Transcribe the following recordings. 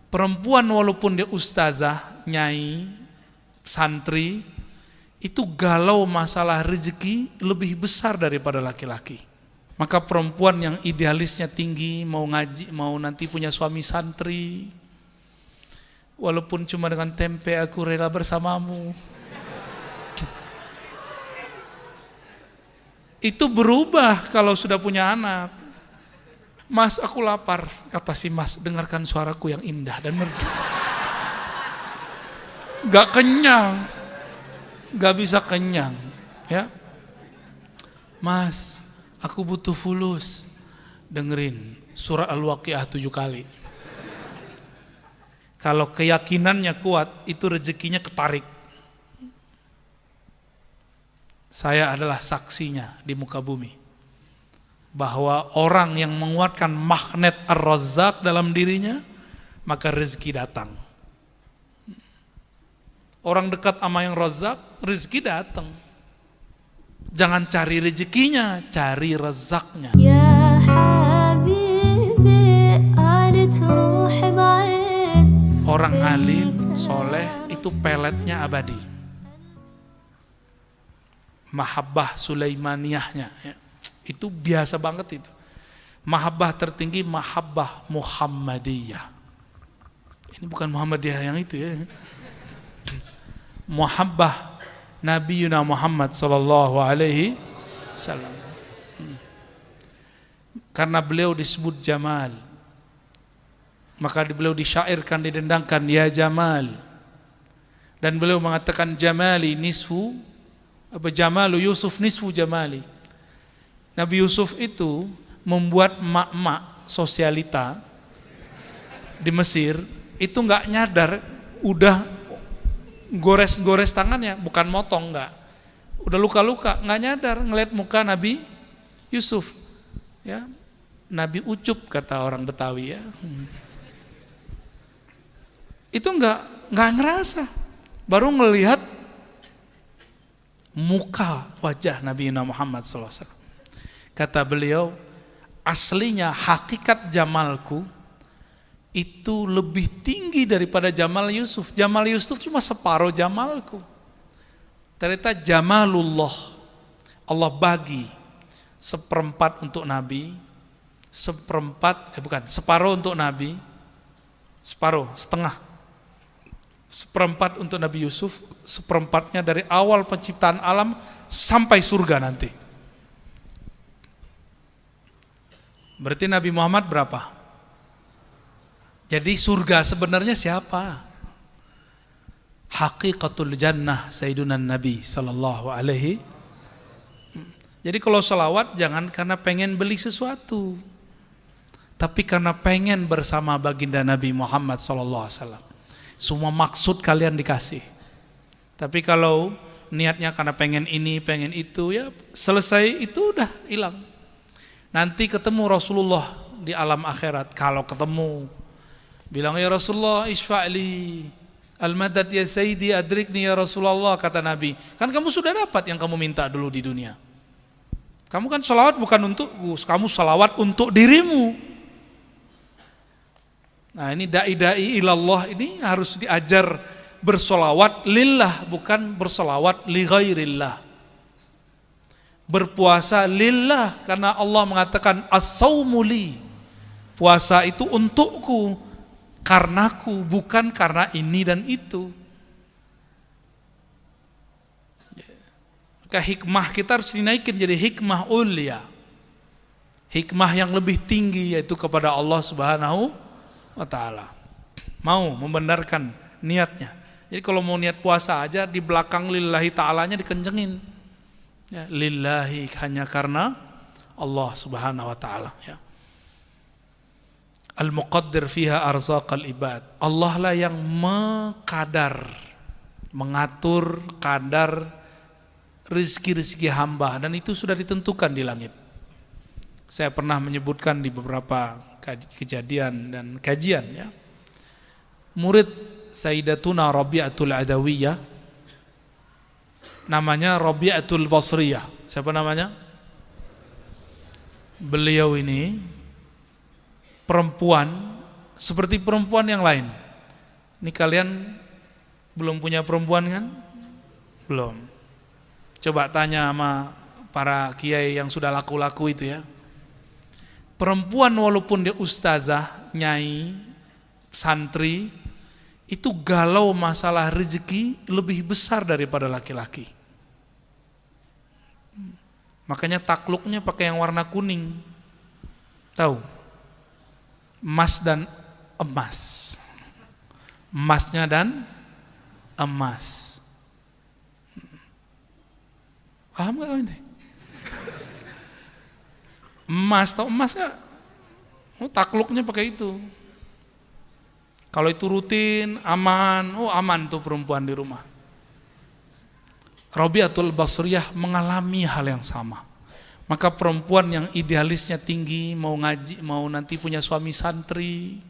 Perempuan walaupun dia ustazah, nyai, santri, itu galau masalah rezeki lebih besar daripada laki-laki. Maka perempuan yang idealisnya tinggi, mau ngaji, mau nanti punya suami santri, walaupun cuma dengan tempe aku rela bersamamu, itu berubah kalau sudah punya anak. Mas, aku lapar, kata si mas, dengarkan suaraku yang indah dan merdu. Gak kenyang, gak bisa kenyang, ya. Mas, aku butuh fulus, dengerin surah Al-Waqiah 7 kali. Kalau keyakinannya kuat, itu rezekinya ketarik. Saya adalah saksinya di muka bumi bahwa orang yang menguatkan magnet Ar-Razzaq dalam dirinya, maka rezeki datang. Orang dekat sama yang Razzaq, rezeki datang. Jangan cari rezekinya, cari rezaknya. Ya habibi, orang alim, soleh, itu peletnya abadi. Mahabbah Sulaimaniyahnya, ya. Itu biasa banget itu. Mahabbah tertinggi, mahabbah Muhammadiyah. Ini bukan Muhammadiyah yang itu ya. Mahabbah Nabi Yuna Muhammad sallallahu alaihi wasallam. Karena beliau disebut Jamal, maka beliau disyairkan, didendangkan, ya Jamal. Dan beliau mengatakan Jamali nisfu, apa Jamalu Yusuf nisfu Jamali. Nabi Yusuf itu membuat mak-mak sosialita di Mesir itu nggak nyadar, udah gores-gores tangannya, bukan motong, nggak, udah luka-luka, nggak nyadar ngeliat muka Nabi Yusuf, ya, Nabi Ucup kata orang Betawi ya. Itu nggak ngerasa, baru ngelihat muka wajah Nabi Muhammad SAW. Kata beliau, aslinya hakikat jamalku itu lebih tinggi daripada Jamal Yusuf. Jamal Yusuf cuma separuh jamalku. Ternyata Jamalullah, Allah bagi seperempat untuk Nabi, separuh untuk Nabi, setengah. Seperempat untuk Nabi Yusuf, seperempatnya dari awal penciptaan alam sampai surga nanti. Berarti Nabi Muhammad berapa? Jadi surga sebenarnya siapa? Haqiqatul jannah Sayyiduna Nabi sallallahu alaihi. Jadi kalau salawat jangan karena pengen beli sesuatu, tapi karena pengen bersama baginda Nabi Muhammad sallallahu alaihi wasallam. Semua maksud kalian dikasih. Tapi kalau niatnya karena pengen ini, pengen itu, ya selesai itu udah hilang. Nanti ketemu Rasulullah di alam akhirat. Kalau ketemu, bilang ya Rasulullah isfa'li al-madad ya sayyidi adrikni ya Rasulullah, kata Nabi. Kan kamu sudah dapat yang kamu minta dulu di dunia. Kamu kan salawat bukan untukku, kamu salawat untuk dirimu. Nah ini da'i-da'i ilallah ini harus diajar bersolawat lillah, bukan bersolawat li ghairillah. Berpuasa lillah, karena Allah mengatakan as-saumu li, puasa itu untukku, karenaku, bukan karena ini dan itu. Maka hikmah kita harus dinaikin jadi hikmah ulia, hikmah yang lebih tinggi, yaitu kepada Allah Subhanahu wa ta'ala. Mau membenarkan niatnya. Jadi kalau mau niat puasa aja, di belakang lillahi ta'alanya dikencengin, ya, lillahi, hanya karena Allah Subhanahu wa ta'ala, ya. Al-muqaddir fiha arzaqal ibad, Allah lah yang mengatur kadar rezeki-rezeki hamba, dan itu sudah ditentukan di langit. Saya pernah menyebutkan di beberapa kejadian dan kajian, ya. Murid Sayyidatuna Rabi'atul Adawiyah, namanya Rabi'atul Basriyah. Siapa namanya? Beliau ini perempuan seperti perempuan yang lain. Ini kalian belum punya perempuan kan? Belum. Coba tanya sama para kiai yang sudah laku-laku itu ya. Perempuan walaupun dia ustazah, nyai, santri, itu galau masalah rezeki lebih besar daripada laki-laki. Makanya takluknya pakai yang warna kuning. Tahu? Emas dan emas. Emasnya dan emas. Paham gak ini? Emas, tahu emas gak? Oh, takluknya pakai itu. Kalau itu rutin, aman. Oh, aman tuh perempuan di rumah. Rabi'atul Basriyah mengalami hal yang sama. Maka perempuan yang idealisnya tinggi, mau ngaji, mau nanti punya suami santri,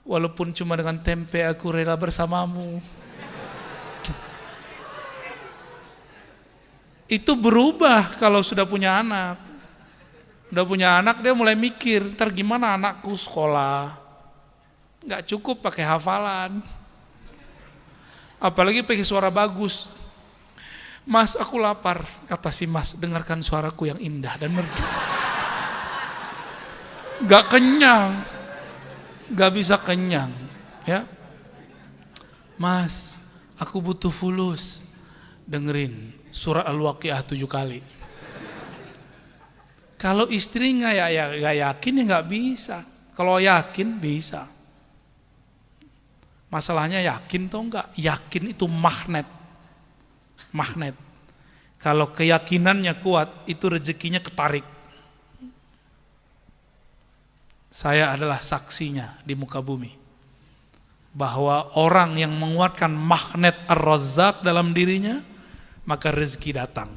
walaupun cuma dengan tempe aku rela bersamamu, itu berubah kalau sudah punya anak. Udah punya anak dia mulai mikir, ntar gimana anakku sekolah, gak cukup pakai hafalan, apalagi pakai suara bagus. Mas, aku lapar, kata si Mas, dengarkan suaraku yang indah dan merdu. Gak kenyang, gak bisa kenyang, ya. Mas, aku butuh fulus, dengerin surah Al-Waqiah 7 kali. Kalau istri gak yakin ya gak bisa. Kalau yakin bisa. Masalahnya yakin atau enggak? Yakin itu magnet. Magnet. Kalau keyakinannya kuat, itu rezekinya ketarik. Saya adalah saksinya di muka bumi. Bahwa orang yang menguatkan magnet Ar-Razzaq dalam dirinya, maka rezeki datang.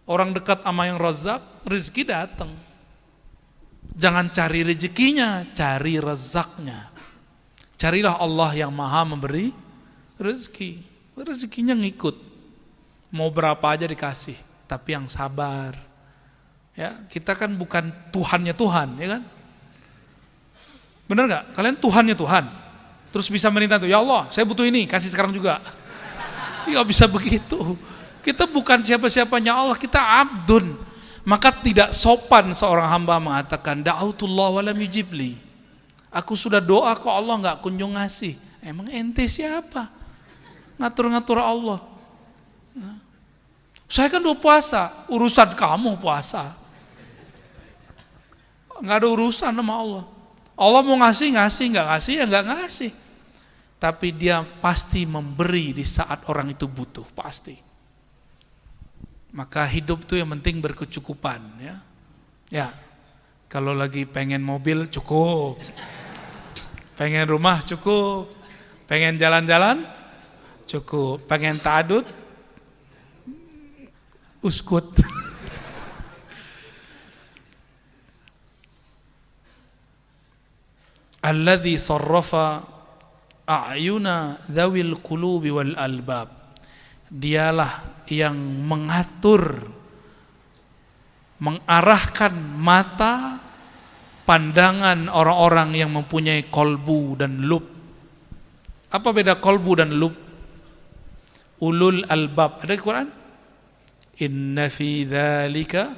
Orang dekat sama yang Razzaq, rezeki datang. Jangan cari rezekinya, cari Razzaqnya. Carilah Allah yang maha memberi rezeki. Rezekinya ngikut, mau berapa aja dikasih, tapi yang sabar. Ya, kita kan bukan Tuhannya Tuhan, ya kan? Benar nggak? Kalian Tuhannya Tuhan, terus bisa merintah tuh, ya Allah, saya butuh ini, kasih sekarang juga. Nggak bisa begitu. Kita bukan siapa-siapanya Allah, kita abdun. Maka tidak sopan seorang hamba mengatakan, da'autullah wa lam yujibli. Aku sudah doa kok Allah nggak kunjung ngasih. Emang ente siapa? Ngatur-ngatur Allah. Saya kan udah puasa, urusan kamu puasa. Nggak ada urusan sama Allah. Allah mau ngasih, nggak ngasih ya nggak ngasih. Tapi dia pasti memberi di saat orang itu butuh, pasti. Maka hidup tuh yang penting berkecukupan, ya. Ya, kalau lagi pengen mobil cukup, pengen rumah cukup, pengen jalan-jalan cukup, pengen ta'adud uskut. Alladzi sarrafa a'yuna dzawil qulubi wal albab. Dialah yang mengatur, mengarahkan mata, pandangan orang-orang yang mempunyai kolbu dan lub. Apa beda kolbu dan lub? Ulul albab. Ada di Quran? Inna fi dzalika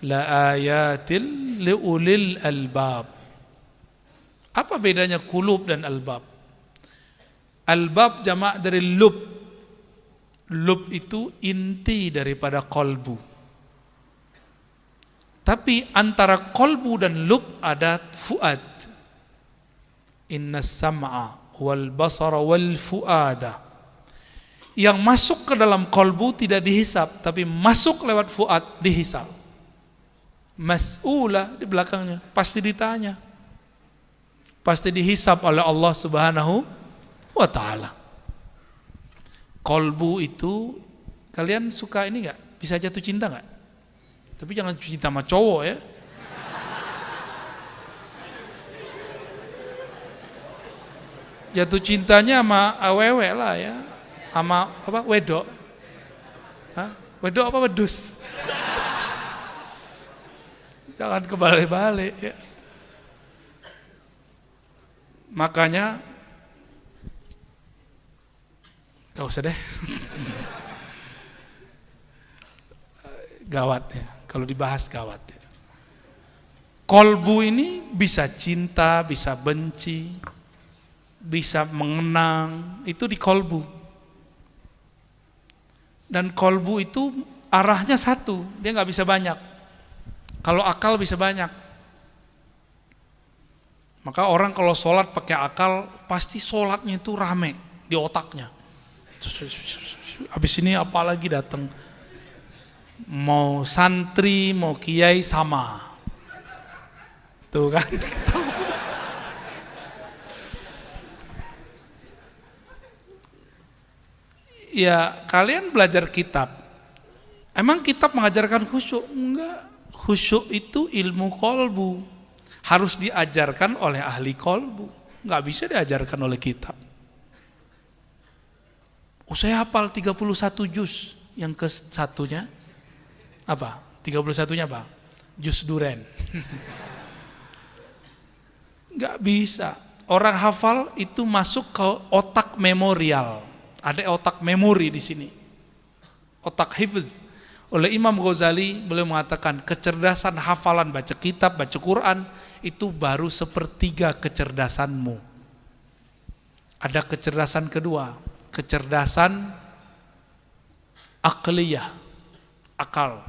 la ayatil li ulil albab. Apa bedanya kulub dan albab? Albab jamak dari lub. Lub itu inti daripada kolbu. Tapi antara kolbu dan lub ada fuad. Inna sam'a wal basara wal fuada. Yang masuk ke dalam kolbu tidak dihisap, tapi masuk lewat fuad dihisap. Mas'ula di belakangnya, pasti ditanya. Pasti dihisap oleh Allah Subhanahu wa ta'ala. Kolbu itu, kalian suka ini gak? Bisa jatuh cinta gak? Tapi jangan cinta sama cowok ya. Jatuh cintanya sama awewe lah ya. Sama apa? Wedok. Hah? Wedok apa wedus? Jangan kebalik-balik ya. Makanya gak usah deh. Gawat ya, kalau dibahas gawat ya. Kolbu ini bisa cinta, bisa benci, bisa mengenang, itu di kolbu. Dan kolbu itu arahnya satu, dia nggak bisa banyak. Kalau akal bisa banyak. Maka orang kalau sholat pakai akal, pasti sholatnya itu rame di otaknya. Habis ini apalagi datang, mau santri, mau kiai sama. Tuh kan. Ya kalian belajar kitab, emang kitab mengajarkan khusyuk? Enggak, khusyuk itu ilmu kolbu, harus diajarkan oleh ahli kolbu, nggak bisa diajarkan oleh kitab. Saya hafal 31 juz, yang ke satunya apa? 31-nya apa? Juz duren. Nggak bisa. Orang hafal itu masuk ke otak memorial. Ada otak memori di sini. Otak hifz. Oleh Imam Ghazali, beliau mengatakan kecerdasan hafalan baca kitab, baca Quran itu baru sepertiga kecerdasanmu. Ada kecerdasan kedua, kecerdasan akliyah, akal.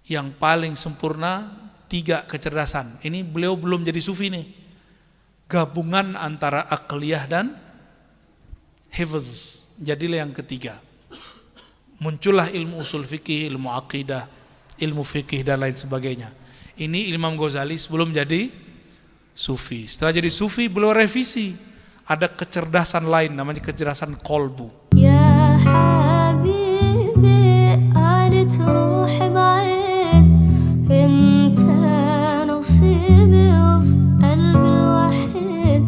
Yang paling sempurna 3 kecerdasan. Ini beliau belum jadi sufi nih. Gabungan antara akliyah dan hifz. Jadilah yang ketiga. Muncullah ilmu usul fikih, ilmu akidah, ilmu fikih dan lain sebagainya. Ini Imam Ghazali sebelum jadi sufi. Setelah jadi sufi beliau revisi. Ada kecerdasan lain namanya kecerdasan kolbu. Ya